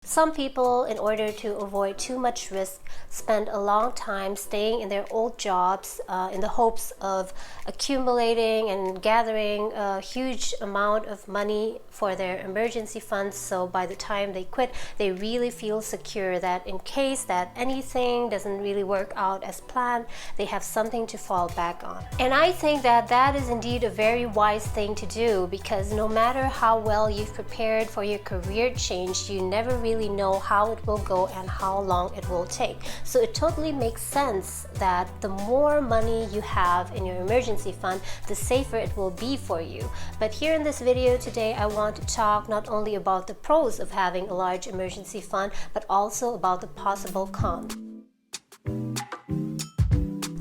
Some people, in order to avoid too much risk, spend a long time staying in their old jobs in the hopes of accumulating and gathering a huge amount of money for their emergency funds. So by the time they quit, they really feel secure that in case that anything doesn't really work out as planned, they have something to fall back on. And I think that that is indeed a very wise thing to do, because no matter how well you've prepared for your career change, you never really know how it will go and how long it will take. So it totally makes sense that the more money you have in your emergency fund, the safer it will be for you. But here in this video today, I want to talk not only about the pros of having a large emergency fund, but also about the possible cons.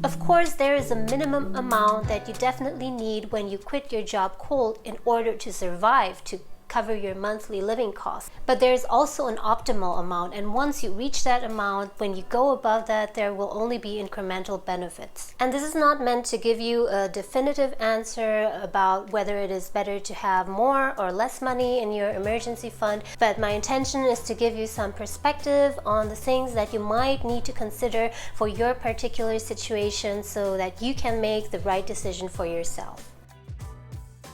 Of course, there is a minimum amount that you definitely need when you quit your job cold in order to survive, to cover your monthly living costs. But there's also an optimal amount, and once you reach that amount, when you go above that, there will only be incremental benefits. And this is not meant to give you a definitive answer about whether it is better to have more or less money in your emergency fund, but my intention is to give you some perspective on the things that you might need to consider for your particular situation so that you can make the right decision for yourself.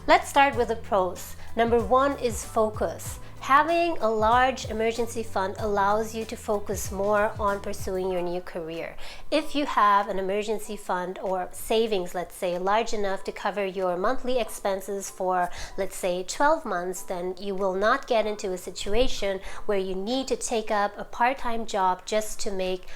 Let's start with the pros. Number one is focus. Having a large emergency fund allows you to focus more on pursuing your new career. If you have an emergency fund or savings, let's say, large enough to cover your monthly expenses for, let's say, 12 months, then you will not get into a situation where you need to take up a part-time job just to make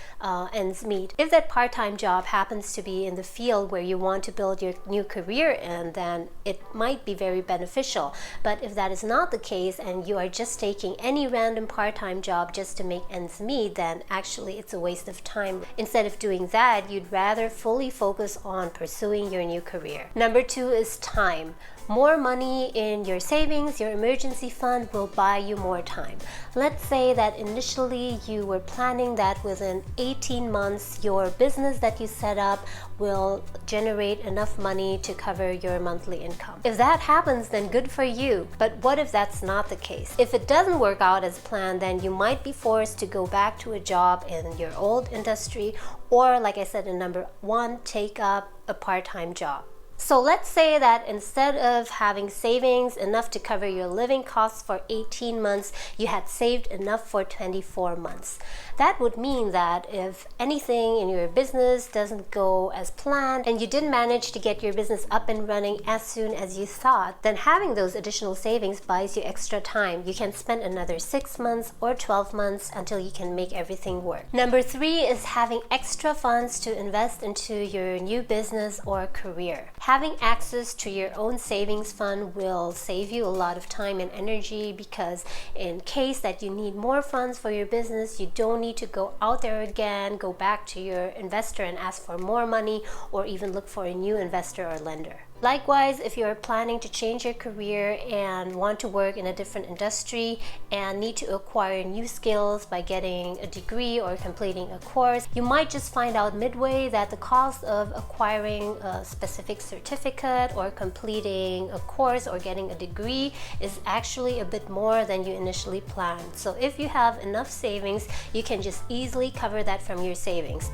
ends meet. If that part-time job happens to be in the field where you want to build your new career in, then it might be very beneficial. But if that is not the case and you are just taking any random part-time job just to make ends meet, then actually it's a waste of time. Instead of doing that, you'd rather fully focus on pursuing your new career. Number two is time. More money in your savings, your emergency fund, will buy you more time. Let's say that initially you were planning that within 18 months your business that you set up will generate enough money to cover your monthly income. If that happens, then good for you. But what if that's not the case? If it doesn't work out as planned, then you might be forced to go back to a job in your old industry, or, like I said in number one, take up a part-time job. So let's say that instead of having savings enough to cover your living costs for 18 months, you had saved enough for 24 months. That would mean that if anything in your business doesn't go as planned and you didn't manage to get your business up and running as soon as you thought, then having those additional savings buys you extra time. You can spend another 6 months or 12 months until you can make everything work. Number three is having extra funds to invest into your new business or career. Having access to your own savings fund will save you a lot of time and energy, because in case that you need more funds for your business, you don't need to go out there again, go back to your investor and ask for more money, or even look for a new investor or lender. Likewise, if you're planning to change your career and want to work in a different industry and need to acquire new skills by getting a degree or completing a course, you might just find out midway that the cost of acquiring a specific certificate or completing a course or getting a degree is actually a bit more than you initially planned. So if you have enough savings, you can just easily cover that from your savings.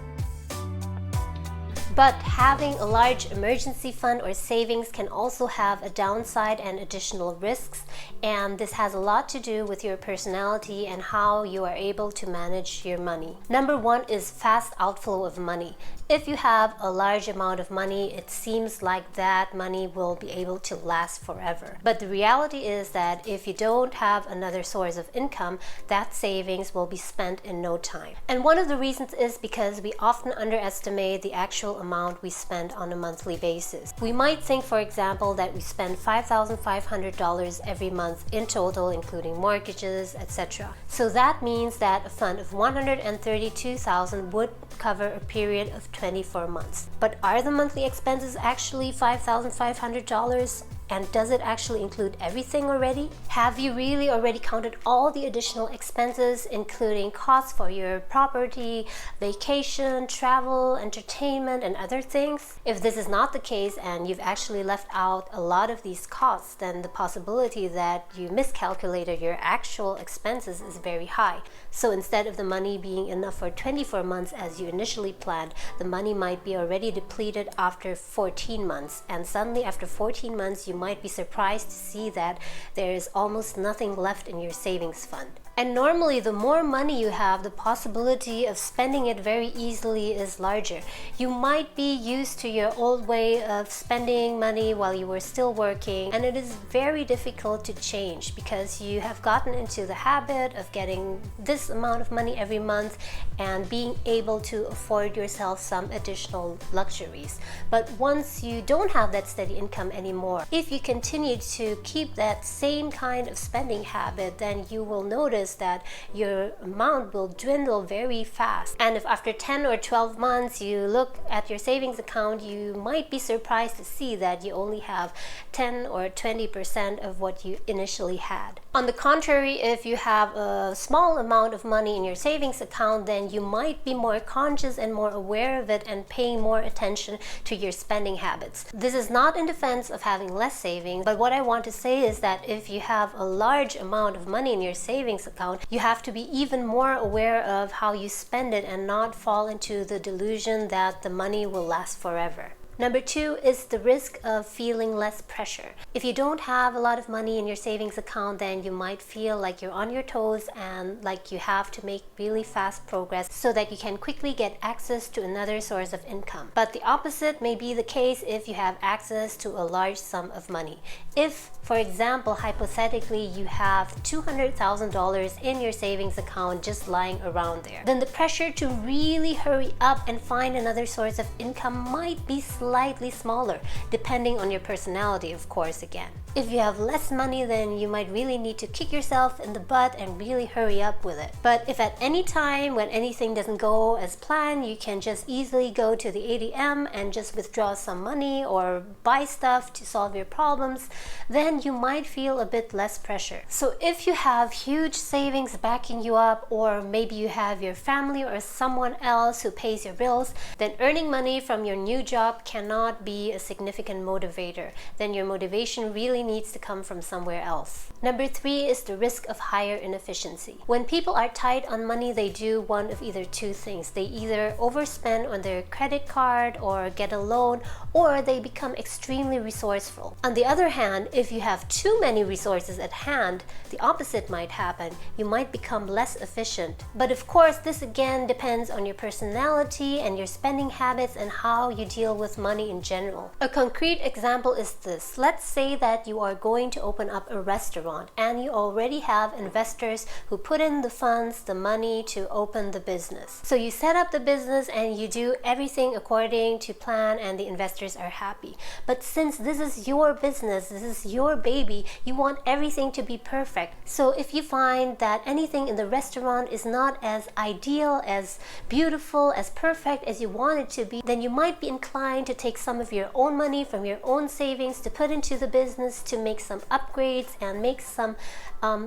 But having a large emergency fund or savings can also have a downside and additional risks, and this has a lot to do with your personality and how you are able to manage your money. Number one is fast outflow of money. If you have a large amount of money, it seems like that money will be able to last forever. But the reality is that if you don't have another source of income, that savings will be spent in no time. And one of the reasons is because we often underestimate the actual amount we spend on a monthly basis. We might think, for example, that we spend $5,500 every month in total, including mortgages, etc. So that means that a fund of $132,000 would cover a period of 24 months. But are the monthly expenses actually $5,500? And does it actually include everything already? Have you really already counted all the additional expenses, including costs for your property, vacation, travel, entertainment, and other things? If this is not the case and you've actually left out a lot of these costs, then the possibility that you miscalculated your actual expenses is very high. So instead of the money being enough for 24 months as you initially planned, the money might be already depleted after 14 months. And suddenly after 14 months, you might be surprised to see that there is almost nothing left in your savings fund. And normally, the more money you have, the possibility of spending it very easily is larger. You might be used to your old way of spending money while you were still working, and it is very difficult to change because you have gotten into the habit of getting this amount of money every month and being able to afford yourself some additional luxuries. But once you don't have that steady income anymore, if you continue to keep that same kind of spending habit, then you will notice that your amount will dwindle very fast. And if after 10 or 12 months you look at your savings account, you might be surprised to see that you only have 10 or 20% of what you initially had. On the contrary, if you have a small amount of money in your savings account, then you might be more conscious and more aware of it and paying more attention to your spending habits. This is not in defense of having less savings, but what I want to say is that if you have a large amount of money in your savings account, you have to be even more aware of how you spend it and not fall into the delusion that the money will last forever. Number 2 is the risk of feeling less pressure. If you don't have a lot of money in your savings account, then you might feel like you're on your toes and like you have to make really fast progress so that you can quickly get access to another source of income. But the opposite may be the case if you have access to a large sum of money. If, for example, hypothetically, you have $200,000 in your savings account just lying around there, then the pressure to really hurry up and find another source of income might be slightly smaller, depending on your personality, of course, again. If you have less money, then you might really need to kick yourself in the butt and really hurry up with it. But if at any time when anything doesn't go as planned, you can just easily go to the ATM and just withdraw some money or buy stuff to solve your problems, then you might feel a bit less pressure. So if you have huge savings backing you up, or maybe you have your family or someone else who pays your bills, then earning money from your new job cannot be a significant motivator. Then your motivation really needs to come from somewhere else. Number 3 is the risk of higher inefficiency. When people are tight on money, they do one of either two things. They either overspend on their credit card or get a loan, or they become extremely resourceful. On the other hand, if you have too many resources at hand, the opposite might happen. You might become less efficient. But of course, this again depends on your personality and your spending habits and how you deal with money in general. A concrete example is this. Let's say that you are going to open up a restaurant and you already have investors who put in the funds, the money to open the business. So you set up the business and you do everything according to plan and the investors are happy. But since this is your business, this is your baby, you want everything to be perfect. So if you find that anything in the restaurant is not as ideal, as beautiful, as perfect as you want it to be, then you might be inclined to take some of your own money from your own savings to put into the business to make some upgrades and make some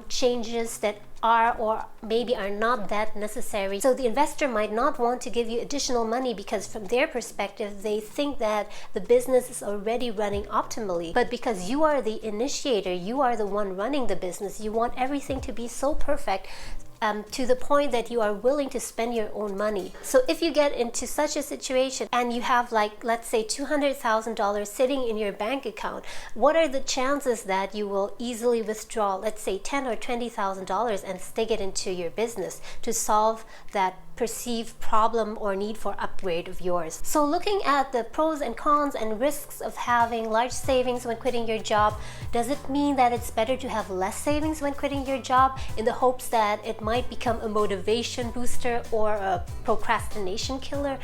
changes that are or maybe are not that necessary. So the investor might not want to give you additional money because from their perspective, they think that the business is already running optimally. But because you are the initiator, you are the one running the business, you want everything to be so perfect to the point that you are willing to spend your own money. So if you get into such a situation and you have, like, let's say $200,000 sitting in your bank account, what are the chances that you will easily withdraw, let's say $10,000 or $20,000 and stick it into your business to solve that perceived problem or need for upgrade of yours? So looking at the pros and cons and risks of having large savings when quitting your job, does it mean that it's better to have less savings when quitting your job in the hopes that it might become a motivation booster or a procrastination killer?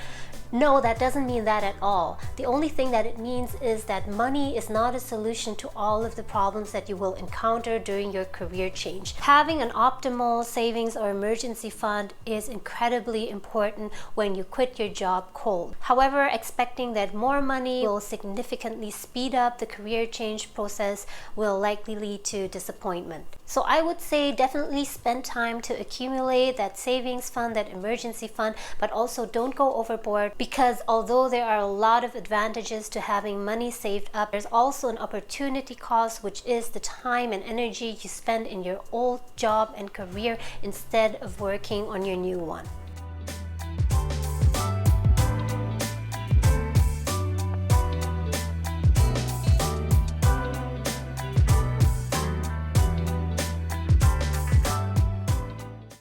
No, that doesn't mean that at all. The only thing that it means is that money is not a solution to all of the problems that you will encounter during your career change. Having an optimal savings or emergency fund is incredibly important when you quit your job cold. However, expecting that more money will significantly speed up the career change process will likely lead to disappointment. So I would say definitely spend time to accumulate that savings fund, that emergency fund, but also don't go overboard, because although there are a lot of advantages to having money saved up, there's also an opportunity cost, which is the time and energy you spend in your old job and career instead of working on your new one.